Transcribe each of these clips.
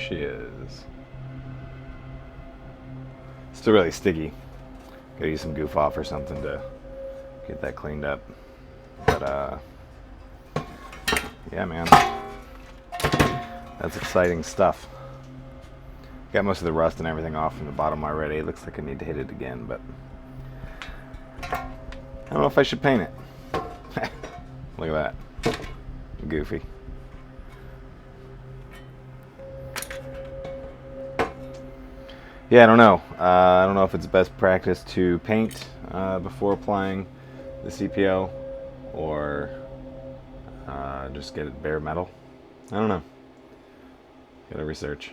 she is. Still really sticky. Gotta use some goof off or something to get that cleaned up. But yeah, man, that's exciting stuff. Got most of the rust and everything off from the bottom already. It looks like I need to hit it again, but I don't know if I should paint it. Look at that. Goofy. Yeah, I don't know. I don't know if it's best practice to paint before applying the CPO or just get it bare metal. I don't know. Gotta research.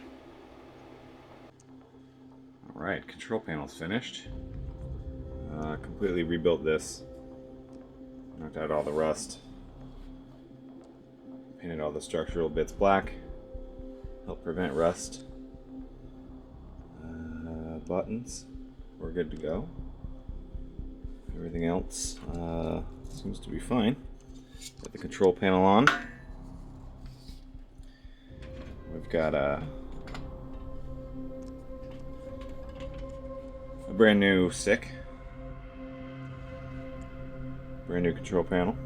Alright, control panel's finished. Completely rebuilt this. Knocked out all the rust. Painted all the structural bits black. Help prevent rust. Buttons, we're good to go. Everything else seems to be fine. Got the control panel on. We've got a brand new SICK. Brand new control panel.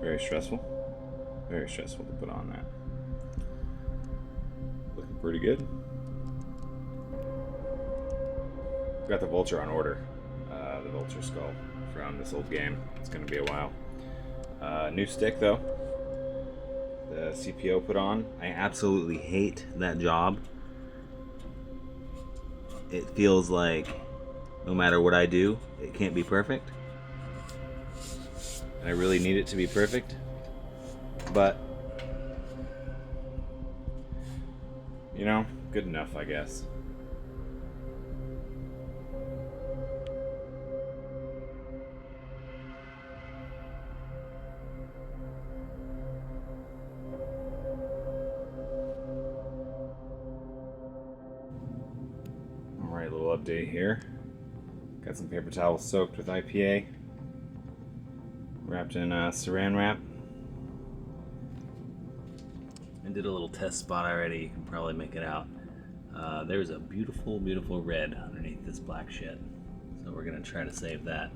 Very stressful. Very stressful to put on that. Looking pretty good. Got the Vulture on order. The Vulture skull from this old game. It's going to be a while. New stick though. The CPO put on. I absolutely hate that job. It feels like no matter what I do, it can't be perfect. And I really need it to be perfect. But, you know, good enough, I guess. Alright, little update here. Got some paper towels soaked with IPA. Wrapped in saran wrap. I did a little test spot already. You can probably make it out. There's a beautiful, beautiful red underneath this black shit. So we're going to try to save that.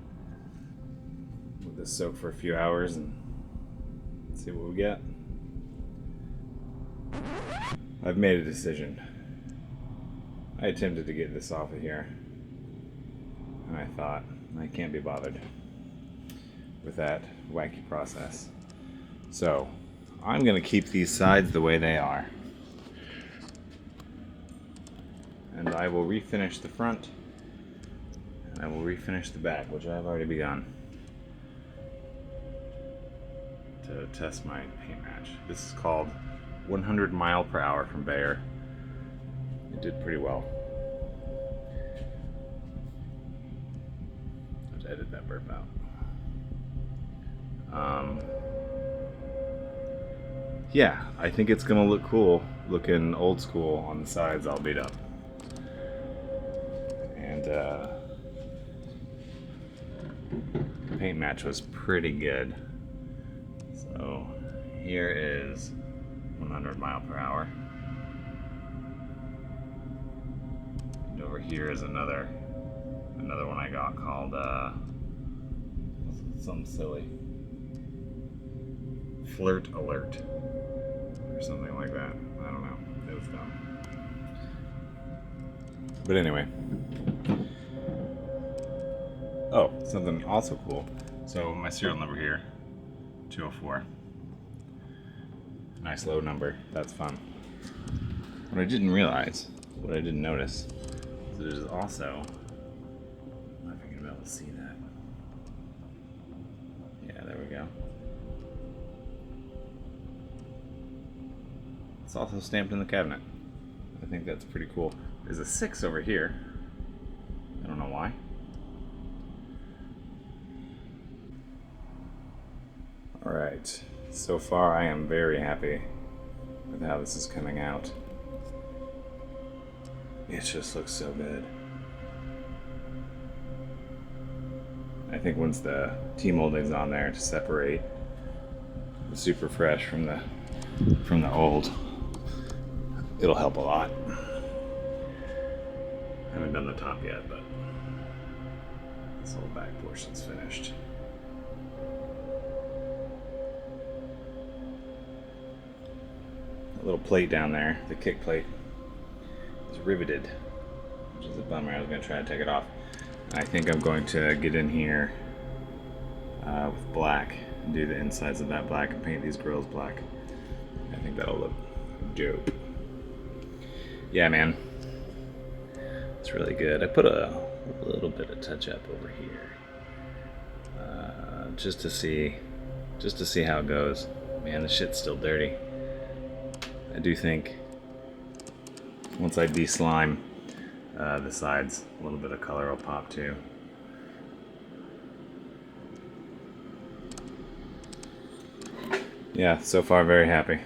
Let this soak for a few hours and see what we get. I've made a decision. I attempted to get this off of here. And I thought, I can't be bothered with that wacky process. So, I'm going to keep these sides the way they are. And I will refinish the front. And I will refinish the back, which I've already begun. To test my paint match. This is called 100 mile per hour from Behr. It did pretty well. I have to edit that burp out. Yeah, I think it's gonna look cool, looking old school on the sides all beat up. And the paint match was pretty good. So here is 100 mile per hour. And over here is another one I got called something silly. Flirt Alert. Or something like that. I don't know. It was dumb. But anyway. Oh, something also cool. So my serial number here, 204. Nice low number. That's fun. What I didn't realize, what I didn't notice, is there's also, I don't know if you're gonna be able to see that. Yeah, there we go. It's also stamped in the cabinet. I think that's pretty cool. There's a 6 over here. I don't know why. Alright, so far I am very happy with how this is coming out. It just looks so good. I think once the T-molding's on there to separate the super fresh from the old, it'll help a lot. I haven't done the top yet, but this whole back portion's finished. A little plate down there, the kick plate, is riveted, which is a bummer. I was going to try to take it off. I think I'm going to get in here with black and do the insides of that black and paint these grills black. I think that'll look dope. Yeah, man. It's really good. I put a little bit of touch up over here. Just to see how it goes. Man, the shit's still dirty. I do think once I de-slime the sides, a little bit of color will pop too. Yeah, so far very happy.